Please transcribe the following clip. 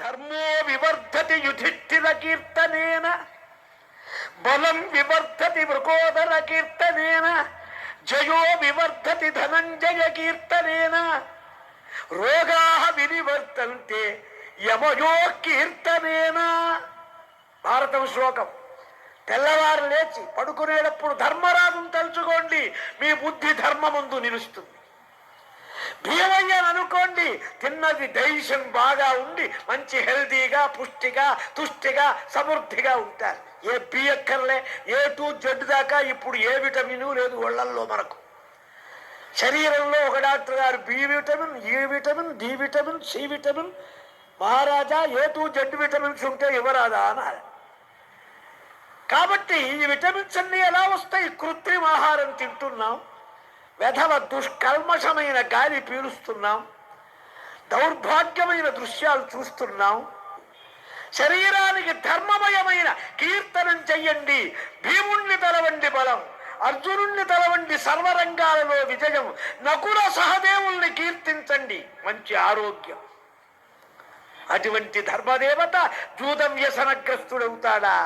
ధర్మో వివర్ధతి యుధిష్ఠిర కీర్తనేన, బలం వివర్ధతి వృకోదర కీర్తనేన, జయో వివర్ధతి ధనంజయ కీర్తనేన, రోగా వినివర్తంతే యమయో కీర్తనేన. భారతం శ్లోకం. తెల్లవారు లేచి పడుకునేటప్పుడు ధర్మరాజును తలుచుకోండి, మీ బుద్ధి ధర్మముందు నిలుస్తుంది. భీమయ్యను అనుకోండి, తిన్నది డైజెషన్ బాగా ఉండి మంచి హెల్తీగా పుష్టిగా తుష్టిగా సమృద్ధిగా ఉంటారు. ఏ బియ్యక్కర్లే, ఏ టు జెడ్ దాకా ఇప్పుడు ఏ విటమిన్ లేదు ఒళ్ళల్లో. మనకు శరీరంలో ఒక డాక్టర్ గారు B vitamin, E vitamin, D vitamin, C vitamin, మహారాజా ఏ టు జెడ్ విటమిన్స్ ఉంటే ఇవ్వరాదా అన్నారు. కాబట్టి ఈ విటమిన్స్ అన్నీ ఎలా వస్తాయి? కృత్రిమ ఆహారం తింటున్నాం, వెధవ దుష్కల్మషమైన గాలి పీలుస్తున్నాం, దౌర్భాగ్యమైన దృశ్యాలు చూస్తున్నాం. శరీరానికి ధర్మమయమైన కీర్తనం చెయ్యండి. భీముణ్ణి తలవండి బలం, అర్జునుణ్ణి తలవండి సర్వరంగాలలో విజయం, నకుల సహదేవుల్ని కీర్తించండి మంచి ఆరోగ్యం. అటువంటి ధర్మదేవత జూదం వ్యసనగ్రస్తుడవుతాడా?